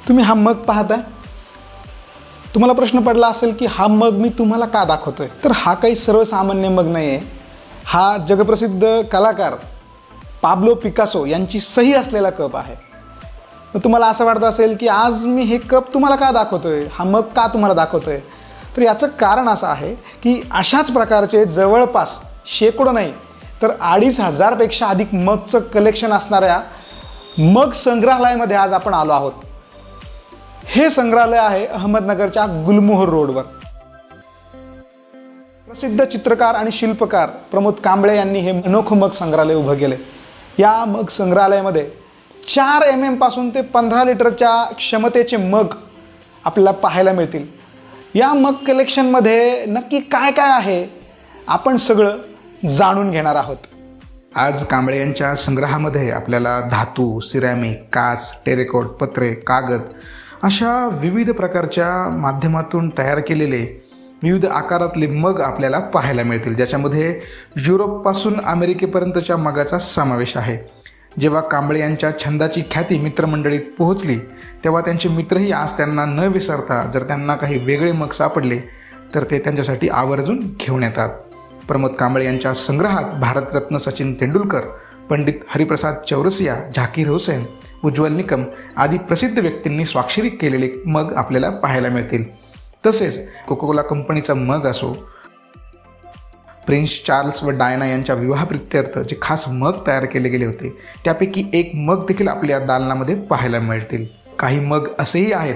तुम्ही हा मग पाहताय. तुम्हाला प्रश्न पडला असेल की हा मग मी तुम्हाला का दाखवतोय. तर हा काही सर्वसामान्य मग नाही आहे. हा जगप्रसिद्ध कलाकार पाब्लो पिकासो यांची सही असलेला कप आहे. तर तुम्हाला असं वाटत असेल की आज मी हे कप तुम्हाला का दाखवतोय, हा मग का तुम्हाला दाखवतोय. तर याचं कारण असं आहे की अशाच प्रकारचे जवळपास शेकडो नाही तर 2500 पेक्षा अधिक मगचं कलेक्शन असणाऱ्या मग संग्रहालयामध्ये आज आपण आलो आहोत. हे संग्रहालय आहे अहमदनगरच्या गुलमोहर रोडवर. प्रसिद्ध चित्रकार आणि शिल्पकार प्रमोद कांबळे यांनी हे अनोखं मग संग्रहालय उभं केले. या मग संग्रहालयामध्ये 4 mm पासून ते 15 लिटरच्या क्षमतेचे मग आपल्याला पाहायला मिळतील. या मग कलेक्शनमध्ये नक्की काय काय आहे आपण सगळं जाणून घेणार आहोत. आज कांबळे यांच्या संग्रहामध्ये आपल्याला धातू, सिरॅमिक, काच, टेरेकोट, पत्रे, कागद अशा विविध प्रकारच्या माध्यमातून तयार केलेले विविध आकारातले मग आपल्याला पाहायला मिळतील, ज्याच्यामध्ये युरोपपासून अमेरिकेपर्यंतच्या मगाचा समावेश आहे. जेव्हा कांबळे यांच्या छंदाची ख्याती मित्रमंडळीत पोहोचली तेव्हा त्यांचे मित्रही आज त्यांना न विसरता जर त्यांना काही वेगळे मग सापडले तर ते त्यांच्यासाठी आवर्जून घेऊन येतात. प्रमोद कांबळे यांच्या संग्रहात भारतरत्न सचिन तेंडुलकर, पंडित हरिप्रसाद चौरसिया, झाकीर हुसेन, उज्ज्वल निकम आदी प्रसिद्ध व्यक्तींनी स्वाक्षरी केलेले मग आपल्याला पाहायला मिळतील. तसेच कोकाकोला कंपनीचा मग असो, प्रिन्स चार्ल्स व डायना यांच्या विवाहप्रित्यर्थ जे खास मग तयार केले गेले होते त्यापैकी एक मग देखील आपल्या दालनामध्ये पाहायला मिळतील. काही मग असेही आहेत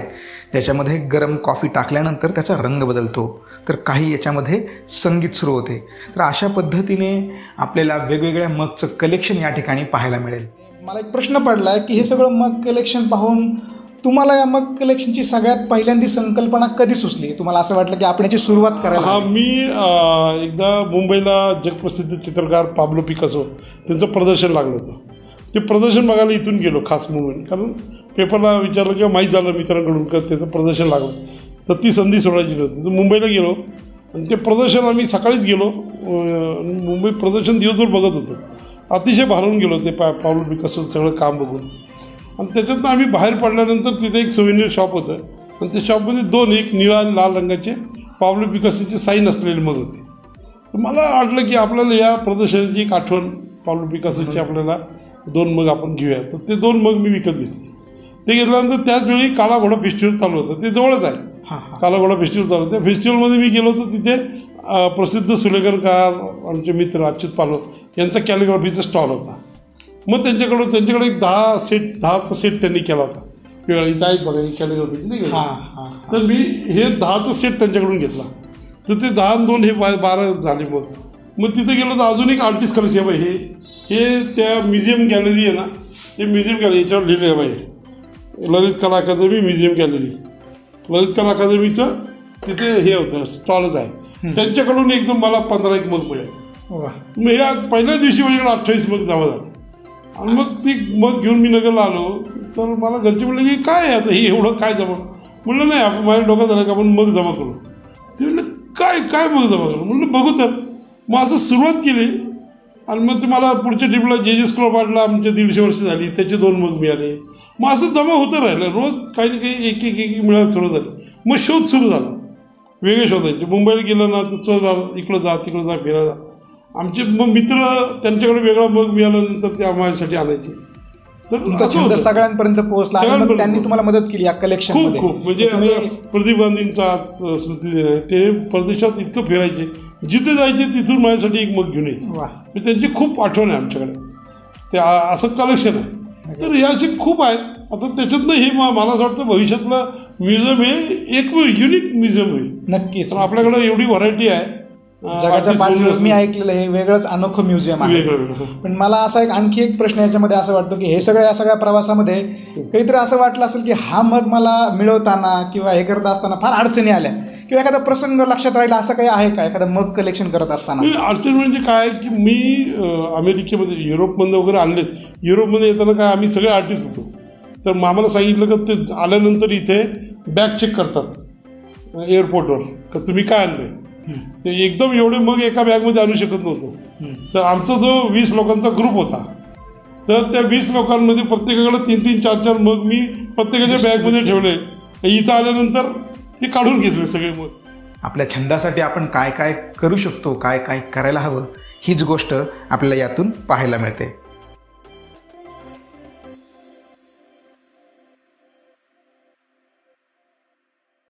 ज्याच्यामध्ये गरम कॉफी टाकल्यानंतर त्याचा रंग बदलतो, तर काही याच्यामध्ये संगीत सुरू होते. तर अशा पद्धतीने आपल्याला वेगवेगळ्या मगचं कलेक्शन या ठिकाणी पाहायला मिळेल. मला एक प्रश्न पडला आहे की हे सगळं मग कलेक्शन पाहून तुम्हाला या मग कलेक्शनची सगळ्यात पहिल्यांदी संकल्पना कधी सुचली. तुम्हाला असं वाटलं की आपण याची सुरुवात करायला. मी एकदा मुंबईला जगप्रसिद्ध चित्रकार पाब्लो पिकासो त्यांचं प्रदर्शन लागलं होतं. ते प्रदर्शन बघायला इथून गेलो खास मुंबईत, कारण पेपरला विचारलं किंवा माहीत झालं मित्रांकडून का त्याचं प्रदर्शन लागलं, तर ती संधी सोडायची नव्हती. तर मुंबईला गेलो आणि ते प्रदर्शन आम्ही सकाळीच गेलो. मुंबई प्रदर्शन दिवसभर बघत होतो. अतिशय भारून गेलो ते पाब्लो पिकासोचं सगळं काम बघून. आणि त्याच्यातनं आम्ही बाहेर पडल्यानंतर तिथे एक सोव्हिनियर शॉप होतं आणि त्या शॉपमध्ये 2 एक निळा आणि लाल रंगाचे पाब्लो पिकासोचे साईन असलेले मग होते. मला वाटलं की आपल्याला या प्रदर्शनाची एक आठवण पाब्लो पिकासोची आपल्याला 2 मग आपण घेऊया. तर ते 2 मग मी विकत घेतले. ते घेतल्यानंतर त्याचवेळी काला घोडा फेस्टिवल चालू होतं. ते जवळच आहे, काला घोडा फेस्टिवल चालू होतं. त्या फेस्टिवलमध्ये मी गेलो होतो. तिथे प्रसिद्ध सुलेखनकार आमचे मित्र अच्युत पालव यांचा कॅलिग्राफीचा स्टॉल होता. मग त्यांच्याकडे एक 10चा सेट त्यांनी केला होता. वेगळा इथं आहेत बघा कॅलिग्राफी नाही का. तर मी हे 10चा सेट त्यांच्याकडून घेतला. तर ते 10 आणि 2 हे 12 झाले. मग तिथे गेलो तर अजून एक आर्टिस्ट कलेक्शन आहे. हे त्या म्युझियम गॅलरी आहे ना, हे म्युझियम गॅलरी याच्यावर लिहिलं आहे बाहेर, ललित कला अकादमी म्युझियम गॅलरी. ललित कला अकादमीचं तिथे हे होतं, स्टॉलच आहे. त्यांच्याकडून एकदम मला 15 एक मग मिळाले. मग हे आज पहिल्याच दिवशी माझ्याकडे 28 मग जमा झालं. आणि मग ती मग घेऊन मी नगरला आलो. तर मला घरचे म्हणलं की काय आहे आता हे एवढं काय जमा. म्हणलं नाही, आपण माझ्या डोक्यात झालं की आपण मग जमा करू. ते म्हणलं काय मग जमा करू. म्हणलं बघू. तर मग असं सुरुवात केली. आणि मग ते मला पुढच्या ट्रिपला जे स्क्रोप आर्टला आमच्या 150 वर्ष झाली, त्याचे 2 मग मिळाले. मग असं जमा होतं राहिलं. रोज काही ना काही एक मिळायला सुरू झालं. मग शोध सुरू झाला, वेगळे शोधायचे. मुंबईला गेलं ना तर इकडं जा तिकडं जा फिरायला. आमचे मग मित्र त्यांच्याकडे वेगळा मग मिळाल्यानंतर ते आम्हासाठी आणायचे. तर तुमचा छंद सगळ्यांपर्यंत पोहोचला आणि त्यांनी तुम्हाला मदत केली या कलेक्शनमध्ये. खूप म्हणजे प्रदीप गांधींचा स्मृती दिन आहे. ते परदेशात इतकं फिरायचे, जिथे जायचे तिथून माझ्यासाठी एक मग घेऊन यायचे. त्यांची खूप आठवण आहे आमच्याकडे. ते असं कलेक्शन आहे. तर याचे खूप आहेत. आता त्याच्यातनं हे मला असं वाटतं भविष्यातलं म्युझियम हे एक युनिक म्युझियम होईल. नक्कीच. आपल्याकडे एवढी व्हरायटी आहे जगाच्या पाठीवर. मी ऐकलेलं हे वेगळंच अनोखं म्युझियम आहे. पण मला असा आणखी एक प्रश्न याच्यामध्ये असं वाटतो की हे या सगळ्या प्रवासामध्ये काहीतरी असं वाटलं असेल की हा मग मला मिळवताना किंवा हे करत असताना फार अडचणी आल्या किंवा एखादा प्रसंग लक्षात राहिला असं काही आहे का एखादं मग कलेक्शन करत असताना. अडचण म्हणजे काय की मी अमेरिकेमध्ये युरोपमध्ये वगैरे आणलेच. युरोपमध्ये येताना काय आम्ही सगळे आर्टिस्ट होतो. तर मामाला सांगितलं का ते आल्यानंतर इथे बॅग चेक करतात एअरपोर्टवर का तुम्ही काय आणलंय. ते एकदम एवढे मग एका बॅगमध्ये आणू शकत नव्हतो. तर आमचा जो 20 लोकांचा ग्रुप होता तर त्या 20 लोकांमध्ये प्रत्येकाकडे 3-3, 4-4 मग मी प्रत्येकाच्या बॅगमध्ये ठेवले. इथं आल्यानंतर ते काढून घेतले सगळे मग. आपल्या छंदासाठी आपण काय काय करू शकतो, काय काय करायला हवं, हीच गोष्ट आपल्याला यातून पाहायला मिळते.